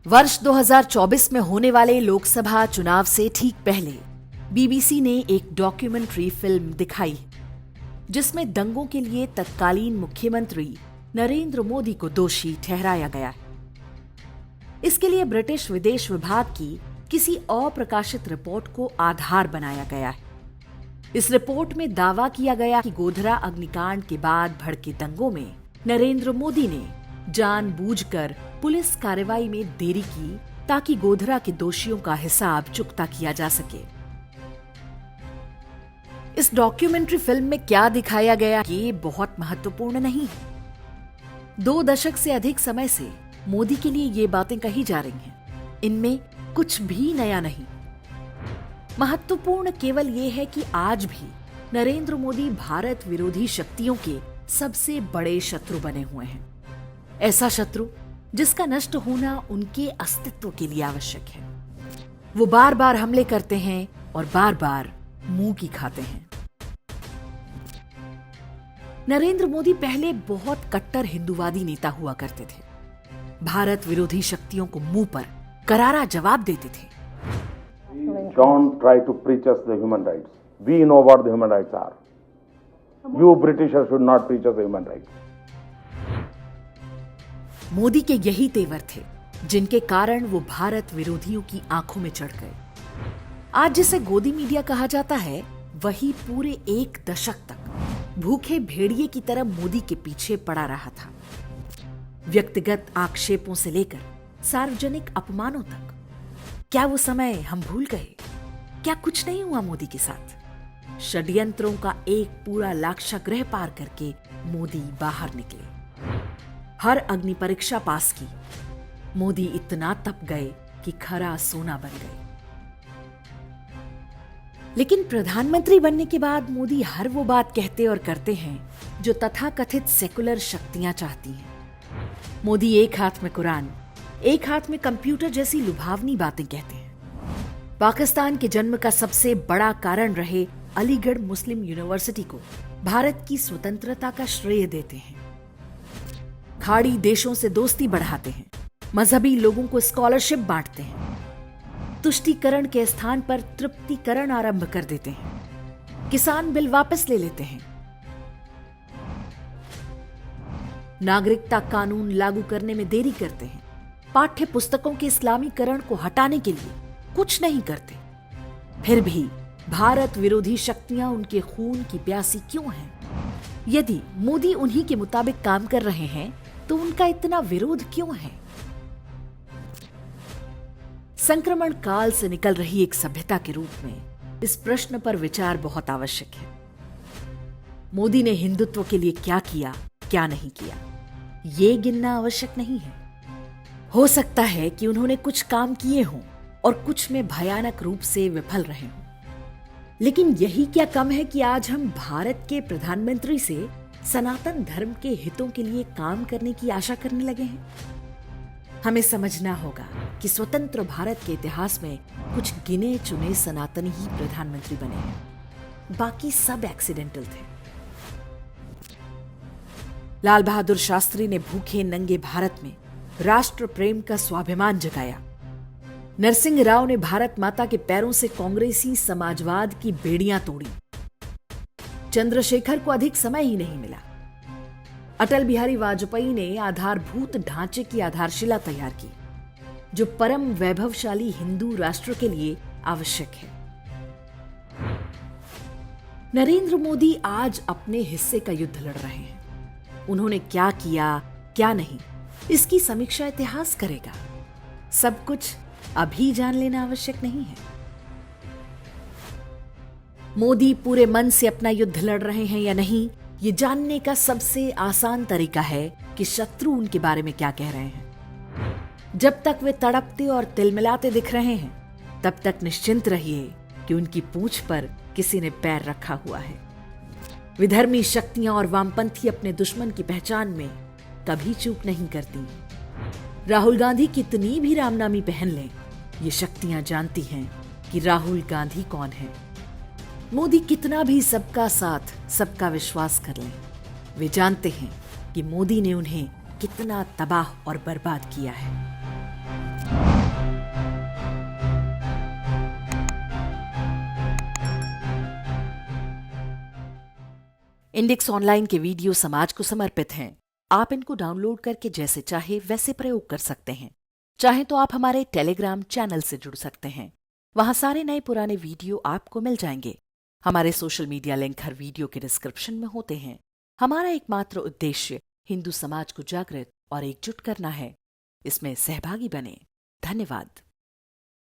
वर्ष 2024 में होने वाले लोकसभा चुनाव से ठीक पहले बीबीसी ने एक डॉक्यूमेंट्री फिल्म दिखाई जिसमें दंगों के लिए तत्कालीन मुख्यमंत्री नरेंद्र मोदी को दोषी ठहराया गया है। इसके लिए ब्रिटिश विदेश विभाग की किसी अप्रकाशित रिपोर्ट को आधार बनाया गया है। इस रिपोर्ट में दावा किया गया कि गोधरा अग्निकांड के बाद भड़के दंगों में नरेंद्र मोदी ने जानबूझकर पुलिस कार्रवाई में देरी की ताकि गोधरा के दोषियों का हिसाब चुकता किया जा सके। इस डॉक्यूमेंट्री फिल्म में क्या दिखाया गया ये बहुत महत्वपूर्ण नहीं है। 2 दशक से अधिक समय से मोदी के लिए ये बातें कही जा रही हैं। इनमें कुछ भी नया नहीं। महत्वपूर्ण केवल ये है कि आज भी नरेंद्र मोदी भारत विरोधी शक्तियों के सबसे बड़े शत्रु बने हुए हैं। ऐसा शत्रु जिसका नष्ट होना उनके अस्तित्व के लिए आवश्यक है। वो बार बार हमले करते हैं और बार बार मुंह की खाते हैं। नरेंद्र मोदी पहले बहुत कट्टर हिंदूवादी नेता हुआ करते थे। भारत विरोधी शक्तियों को मुंह पर करारा जवाब देते थे। Don't try to preach us the human rights. We know what the human rights are. You Britishers should not preach us the human rights. Modi के यही तेवर थे जिनके कारण वो भारत विरोधियों की आंखों में चढ़ गए। आज जिसे गोदी मीडिया कहा जाता है वही पूरे 1 दशक तक भूखे भेड़िए की तरह मोदी के पीछे पड़ा रहा था। व्यक्तिगत आक्षेपों से लेकर सार्वजनिक अपमानों तक। क्या वो समय हम भूल गए? क्या कुछ नहीं हुआ मोदी के साथ? षड्यंत्रों का एक पूरा लाक्षागृह पार करके मोदी बाहर निकले। हर अग्नि परीक्षा पास की। मोदी इतना तप गए कि खरा सोना बन गए। लेकिन प्रधानमंत्री बनने के बाद मोदी हर वो बात कहते और करते हैं जो तथाकथित सेकुलर शक्तियां चाहती हैं। मोदी एक हाथ में कुरान, एक हाथ में कंप्यूटर जैसी लुभावनी बातें कहते हैं। पाकिस्तान के जन्म का सबसे बड़ा कारण रहे अलीगढ़ मुस्लिम यूनिवर्सिटी को भारत की स्वतंत्रता का श्रेय देते हैं। खाड़ी देशों से दोस्ती बढ़ाते हैं। मजहबी लोगों को स्कॉलरशिप बांटते हैं। तुष्टीकरण के स्थान पर तृप्तिकरण आरंभ कर देते हैं। किसान बिल वापस ले लेते हैं। नागरिकता कानून लागू करने में देरी करते हैं। पाठ्य पुस्तकों के इस्लामीकरण को हटाने के लिए कुछ नहीं करते। फिर भी भारत विरोधी शक्तियां उनके खून की प्यासी क्यों हैं? यदि मोदी उन्हीं के मुताबिक काम कर रहे हैं तो उनका इतना विरोध क्यों है? संक्रमण काल से निकल रही एक सभ्यता के रूप में इस प्रश्न पर विचार बहुत आवश्यक है। मोदी ने हिंदुत्व के लिए क्या किया, क्या नहीं किया, ये गिनना आवश्यक नहीं है। हो सकता है कि उन्होंने कुछ काम किए हों और कुछ में भयानक रूप से विफल रहे हों। लेकिन यही क्या कम है कि आज हम भारत के प्रधानमंत्री से सनातन धर्म के हितों के लिए काम करने की आशा करने लगे हैं। हमें समझना होगा कि स्वतंत्र भारत के इतिहास में कुछ गिने चुने सनातनी ही प्रधानमंत्री बने हैं। बाकी सब एक्सीडेंटल थे। लाल बहादुर शास्त्री ने भूखे नंगे भारत में राष्ट्र प्रेम का स्वाभिमान जगाया। नरसिंह राव ने भारत माता के पैरों से कांग्रेसी समाजवाद की बेड़ियां तोड़ी। चंद्रशेखर को अधिक समय ही नहीं मिला। अटल बिहारी वाजपेयी ने आधारभूत ढांचे की आधारशिला तैयार की जो परम वैभवशाली हिंदू राष्ट्र के लिए आवश्यक है। नरेंद्र मोदी आज अपने हिस्से का युद्ध लड़ रहे हैं। उन्होंने क्या किया, क्या नहीं, इसकी समीक्षा इतिहास करेगा। सब कुछ अभी जान लेना आवश्यक नहीं है। मोदी पूरे मन से अपना युद्ध लड़ रहे हैं या नहीं, ये जानने का सबसे आसान तरीका है कि शत्रु उनके बारे में क्या कह रहे हैं। जब तक वे तड़पते और तिलमिलाते दिख रहे हैं तब तक निश्चिंत रहिए कि उनकी पूंछ पर किसी ने पैर रखा हुआ है। विधर्मी शक्तियां और वामपंथी अपने दुश्मन की पहचान में कभी चूक नहीं करती। राहुल गांधी कितनी भी रामनामी पहन लें, ये शक्तियां जानती हैं कि राहुल गांधी कौन है। मोदी कितना भी सबका साथ, सबका विश्वास कर लें, वे जानते हैं कि मोदी ने उन्हें कितना तबाह और बर्बाद किया है। इंडेक्स ऑनलाइन के वीडियो समाज को समर्पित हैं। आप इनको डाउनलोड करके जैसे चाहे वैसे प्रयोग कर सकते हैं। चाहे तो आप हमारे टेलीग्राम चैनल से जुड़ सकते हैं। वहां सारे नए पुराने वीडियो आपको मिल जाएंगे। हमारे सोशल मीडिया लिंक हर वीडियो के डिस्क्रिप्शन में होते हैं। हमारा एकमात्र उद्देश्य हिंदू समाज को जागृत और एकजुट करना है। इसमें सहभागी बने। धन्यवाद।